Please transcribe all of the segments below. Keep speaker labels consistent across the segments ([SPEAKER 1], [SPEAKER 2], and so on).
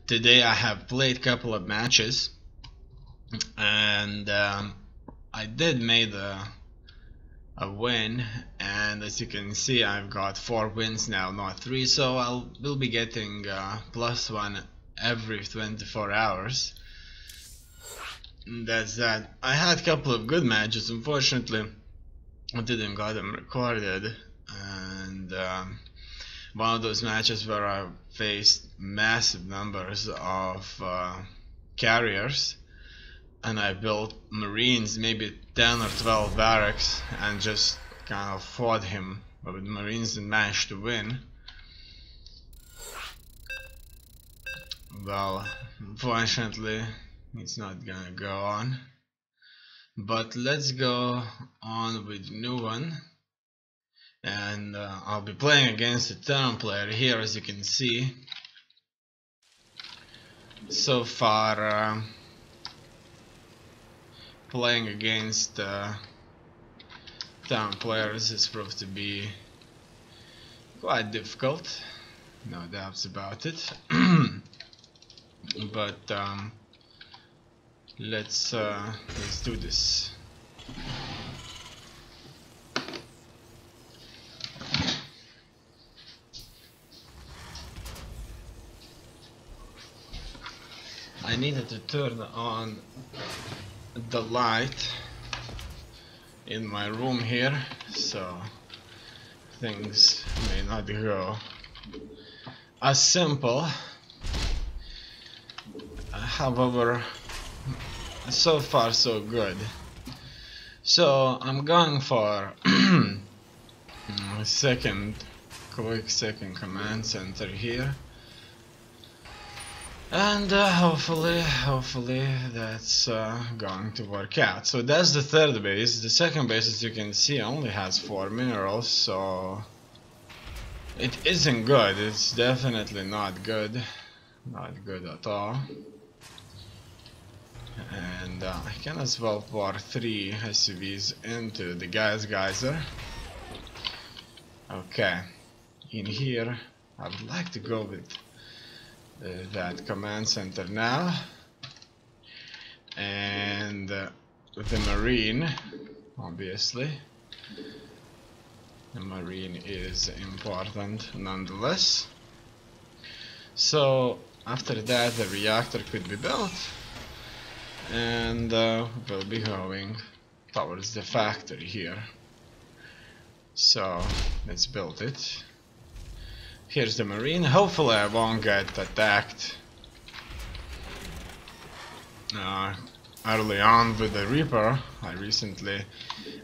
[SPEAKER 1] Today I have played a couple of matches, and I did made a win, and as you can see I've got 4 wins now, not 3, so will be getting +1 every 24 hours. That's that. I had a couple of good matches. Unfortunately I didn't got them recorded, and one of those matches where I faced massive numbers of carriers, and I built marines, maybe 10 or 12 barracks, and just kind of fought him with marines and managed to win. Well, unfortunately it's not gonna go on, but let's go on with the new one. And I'll be playing against a Terran player here, as you can see. So far playing against Terran players has proved to be quite difficult, no doubts about it. But let's do this. I needed to turn on the light in my room here, so things may not go as simple. However, so far so good. So I'm going for a quick second command center here. And hopefully that's going to work out. So that's the third base. The second base, as you can see, only has 4 minerals, so it isn't good. It's definitely not good. Not good at all. And I can as well pour 3 SUVs into the gas geyser. Okay, in here I would like to go with that command center now, and the marine, obviously. The marine is important nonetheless. So after that the reactor could be built, and we'll be going towards the factory here. So let's build it. Here's the marine. Hopefully I won't get attacked early on with the Reaper.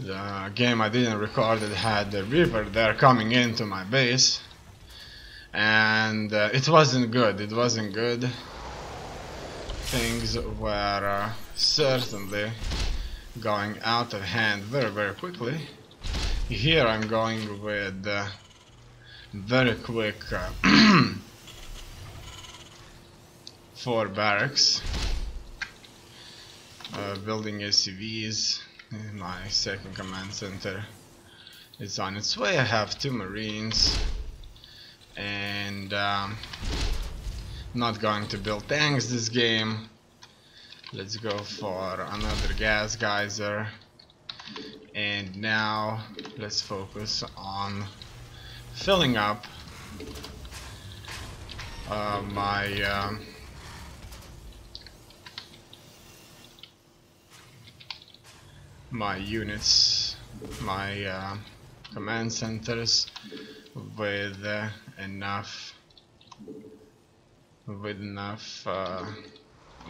[SPEAKER 1] The game I didn't record, it had the Reaper there coming into my base, and it wasn't good. It wasn't good. Things were certainly going out of hand very quickly. Here I'm going with very quick 4 barracks, building SUVs. My second command center is on its way. I have 2 marines, and not going to build tanks this game. Let's go for another gas geyser, and now let's focus on filling up my units, my command centers with enough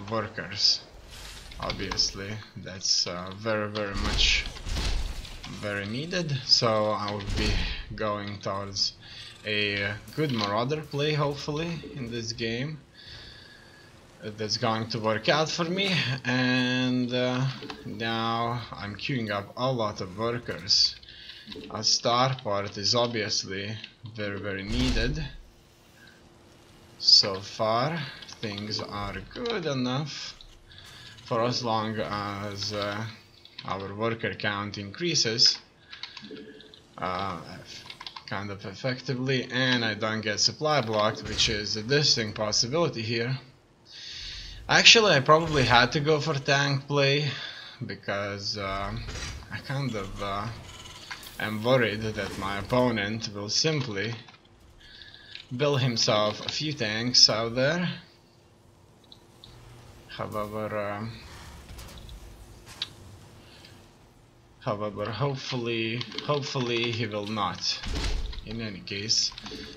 [SPEAKER 1] workers. Obviously that's very needed, so I will be going towards a good marauder play, hopefully, in this game. That's going to work out for me, and now I'm queuing up a lot of workers. A starport is obviously very needed. So far things are good enough for as long as our worker count increases kind of effectively, and I don't get supply blocked, which is a distinct possibility here. Actually, I probably had to go for tank play because I kind of am worried that my opponent will simply build himself a few tanks out there. However, hopefully he will not. In any case,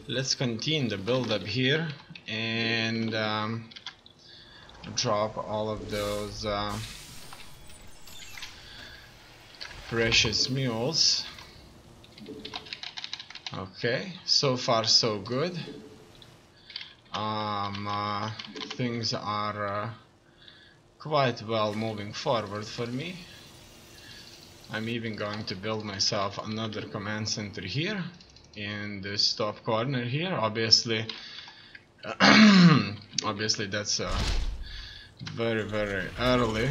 [SPEAKER 1] let's continue the build up here and drop all of those precious mules. Okay, so far so good. Things are quite well moving forward for me. I'm even going to build myself another command center here in this top corner here. Obviously obviously that's a very early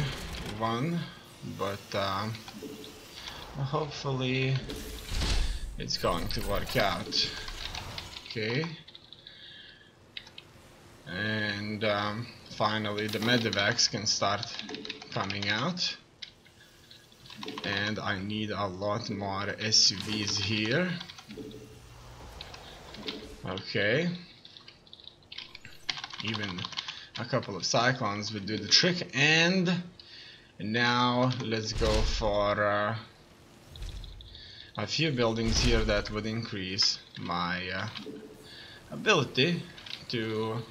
[SPEAKER 1] one, but hopefully it's going to work out. Okay, and finally the medevacs can start coming out, and I need a lot more SUVs here. Okay, even a couple of cyclones would do the trick. And now let's go for a few buildings here that would increase my ability to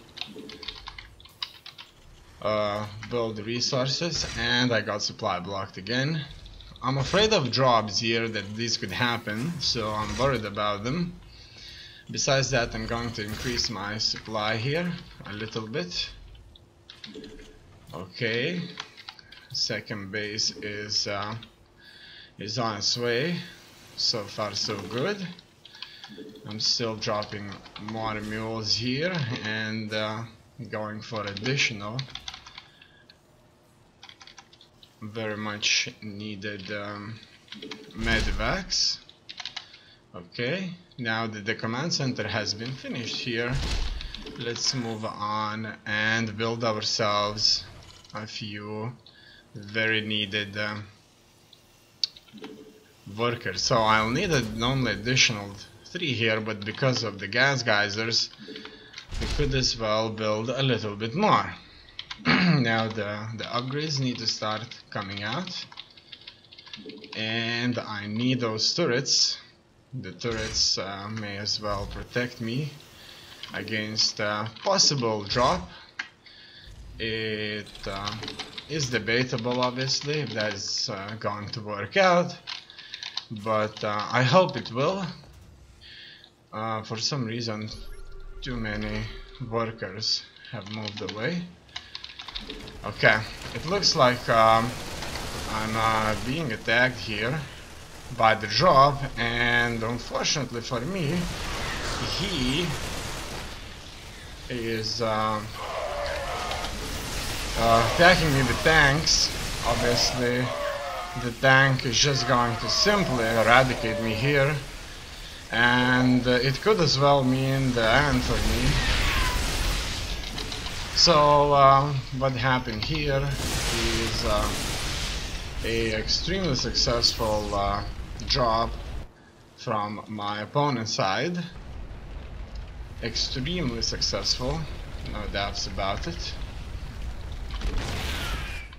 [SPEAKER 1] build resources. And I got supply blocked again. I'm afraid of drops here that this could happen, so I'm worried about them. Besides that, I'm going to increase my supply here a little bit. Okay, second base is on its way. So far so good. I'm still dropping more mules here and going for additional very much needed medevacs. Okay, now that the command center has been finished here, let's move on and build ourselves a few very needed workers. So I'll need only additional 3 here, but because of the gas geysers we could as well build a little bit more. Now the upgrades need to start coming out, and I need those turrets. The turrets may as well protect me against possible drop. It is debatable, obviously, if that is going to work out, but I hope it will. For some reason, too many workers have moved away. Okay, it looks like I'm being attacked here by the drop, and unfortunately for me, he is attacking me with tanks. Obviously the tank is just going to simply eradicate me here, and it could as well mean the end for me. So what happened here is a extremely successful drop from my opponent's side. Extremely successful, no doubts about it.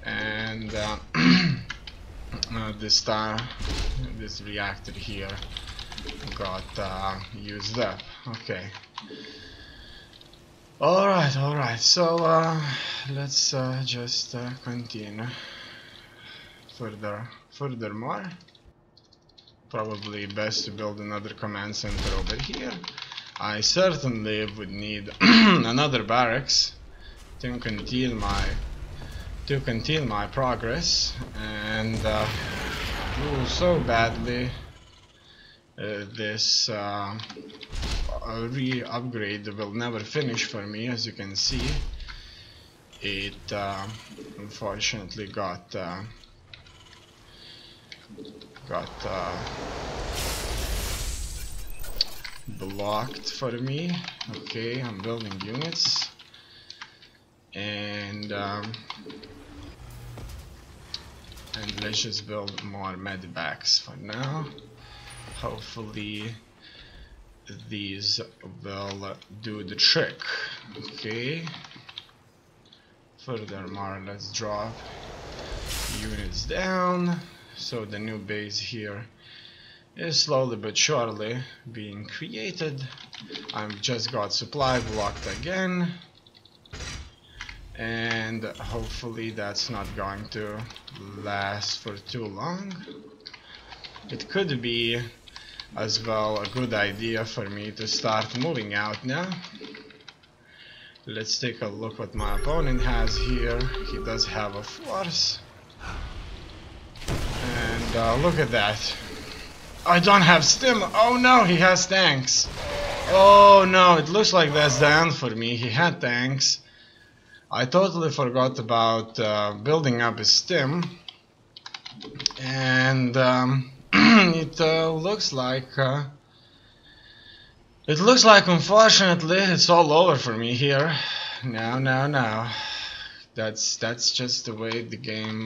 [SPEAKER 1] And this reactor here got used up. Okay. Alright, so let's just continue furthermore. Probably best to build another command center over here. I certainly would need another barracks to continue my progress, and do so badly this re-upgrade will never finish for me. As you can see, it unfortunately got blocked for me. Okay, I'm building units. and let's just build more medbacks for now. Hopefully these will do the trick. Okay. Furthermore, let's drop units down, so the new base here is slowly but surely being created. I've just got supply blocked again, and hopefully that's not going to last for too long. It could be as well a good idea for me to start moving out now. Let's take a look what my opponent has here. He does have a force. And look at that. I don't have stim. Oh no, he has tanks. Oh no, it looks like that's the end for me. He had tanks. I totally forgot about building up his stim. And it looks like unfortunately it's all over for me here. No. That's just the way the game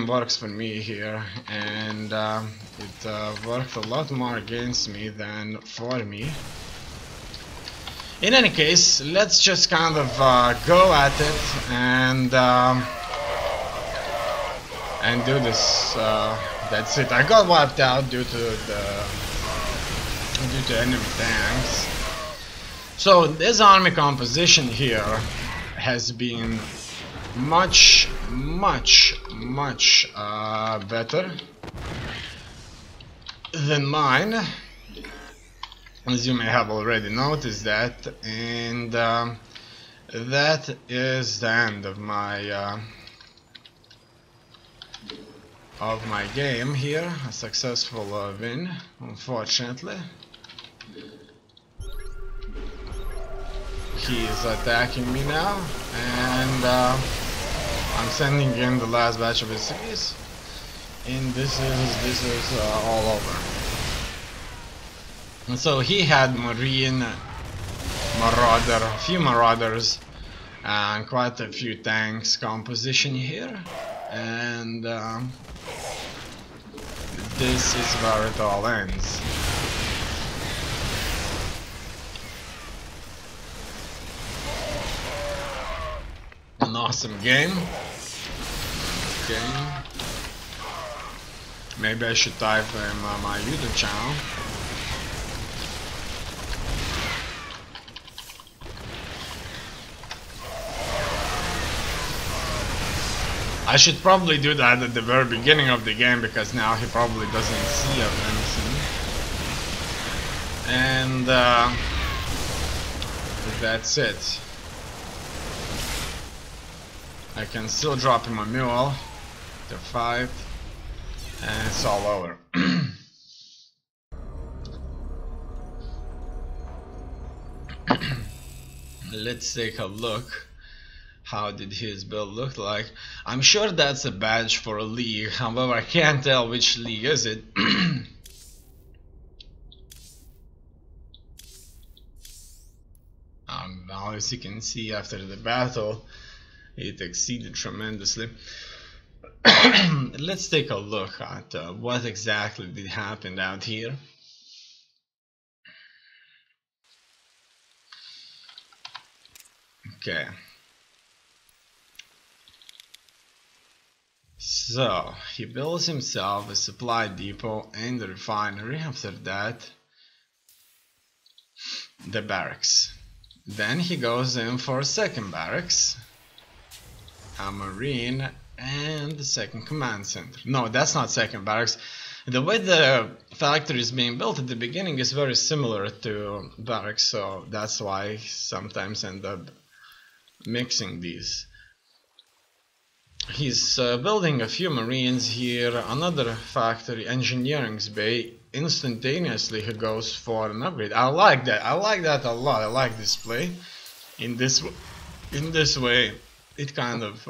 [SPEAKER 1] works for me here, and it worked a lot more against me than for me. In any case, let's just kind of go at it and do this. That's it. I got wiped out due to enemy tanks. So this army composition here has been much better than mine, as you may have already noticed that, and that is the end of my game here. A successful win, unfortunately. He is attacking me now, and I'm sending in the last batch of his cities, and this is all over. And so he had a few marauders, and quite a few tanks composition here, and this is where it all ends. An awesome game. Okay. Maybe I should type in my YouTube channel. I should probably do that at the very beginning of the game, because now he probably doesn't see anything. And that's it. I can still drop him a mule to fight, and it's all over. Let's take a look. How did his build look like? I'm sure that's a badge for a league, however I can't tell which league is it. Now as you can see, after the battle it exceeded tremendously. Let's take a look at what exactly did happen out here. Okay. So, he builds himself a supply depot and a refinery. After that, the barracks. Then he goes in for a second barracks, a marine, and the second command center. No, that's not second barracks. The way the factory is being built at the beginning is very similar to barracks, so that's why I sometimes end up mixing these. He's building a few marines here, another factory, engineering's bay. Instantaneously he goes for an upgrade. I like that a lot. I like this play. In this way it kind of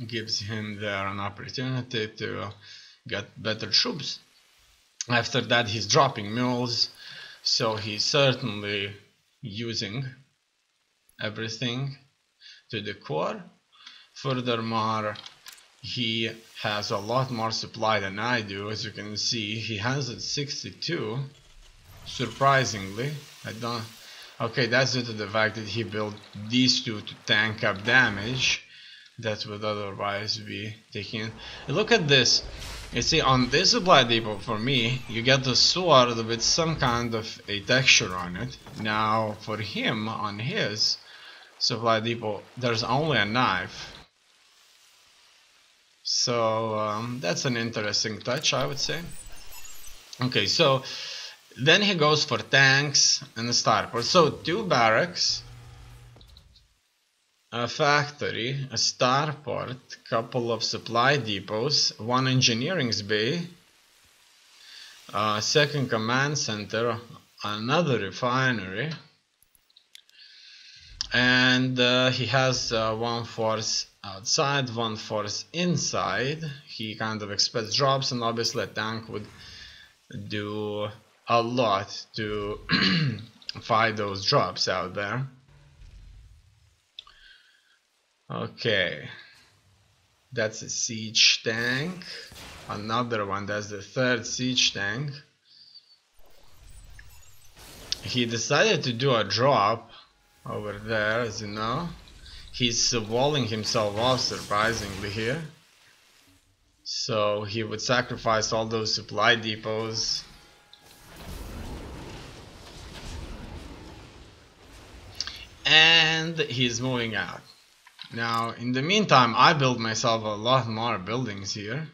[SPEAKER 1] gives him there an opportunity to get better troops. After that he's dropping mules, so he's certainly using everything to the core. Furthermore, he has a lot more supply than I do. As you can see, he has it 62. Surprisingly, I don't. Okay, that's due to the fact that he built these two to tank up damage that would otherwise be taken. Look at this. You see, on this supply depot, for me, you get the sword with some kind of a texture on it. Now, for him, on his supply depot, there's only a knife. So, that's an interesting touch, I would say. Okay, so then he goes for tanks and a starport. So, 2 barracks, a factory, a starport, couple of supply depots, 1 engineering bay, a 2nd command center, another refinery, and he has 1 force outside, 1 force inside. He kind of expects drops, and obviously a tank would do a lot to fight those drops out there. Okay, that's a siege tank. Another one, that's the 3rd siege tank. He decided to do a drop over there, as you know. He's walling himself off, surprisingly, here. So he would sacrifice all those supply depots. And he's moving out. Now, in the meantime, I built myself a lot more buildings here.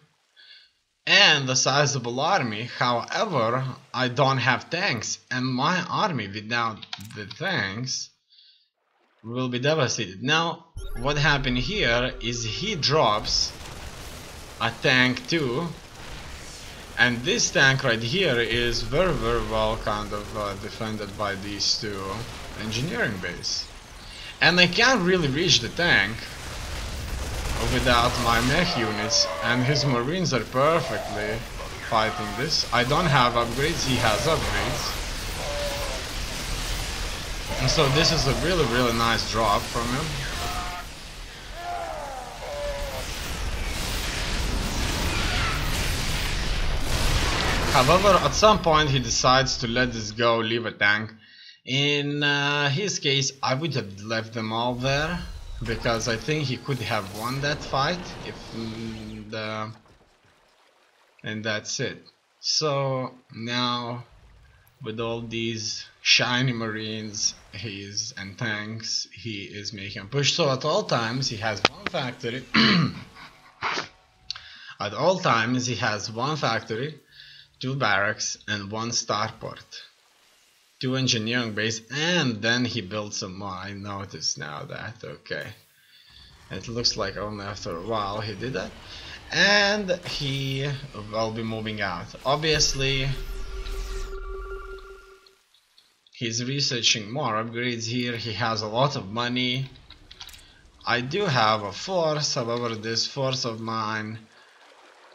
[SPEAKER 1] And a sizable army. However, I don't have tanks. And my army without the tanks will be devastated. Now, what happened here is he drops a tank too. And this tank right here is very well kind of defended by these 2 engineering bases. And I can't really reach the tank without my mech units, and his marines are perfectly fighting this. I don't have upgrades, he has upgrades. And so this is a really nice drop from him. However, at some point he decides to let this go, leave a tank. In his case, I would have left them all there, because I think he could have won that fight if and that's it. So now, with all these shiny marines and tanks, he is making a push. So at all times he has 1 factory. At all times he has 1 factory, 2 barracks, and 1 starport, 2 engineering base, and then he built some more. I noticed now that, okay. It looks like only after a while he did that. And he will be moving out. Obviously, he's researching more upgrades here. He has a lot of money. I do have a force, however this force of mine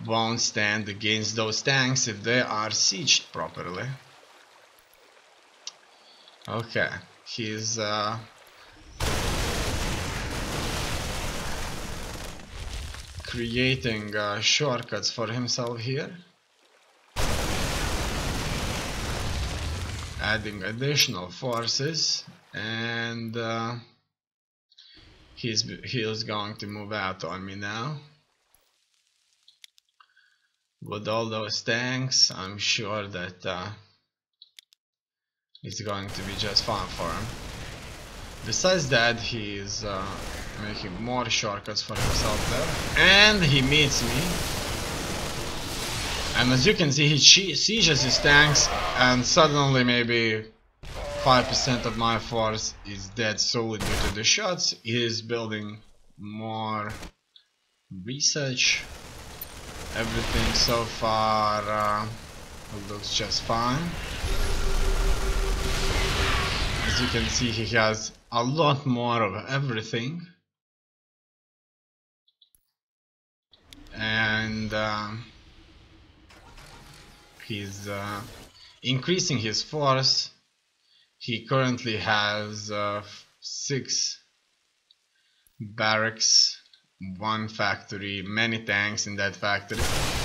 [SPEAKER 1] won't stand against those tanks if they are sieged properly. Okay, he's creating shortcuts for himself here, adding additional forces, and he is going to move out on me now. With all those tanks, I'm sure that it's going to be just fine for him. Besides that, he is making more shortcuts for himself there, and he meets me. And as you can see, he sieges his tanks, and suddenly maybe 5% of my force is dead solely due to the shots. He is building more research. Everything so far looks just fine. As you can see, he has a lot more of everything. And he's increasing his force. He currently has 6 barracks, 1 factory, many tanks in that factory.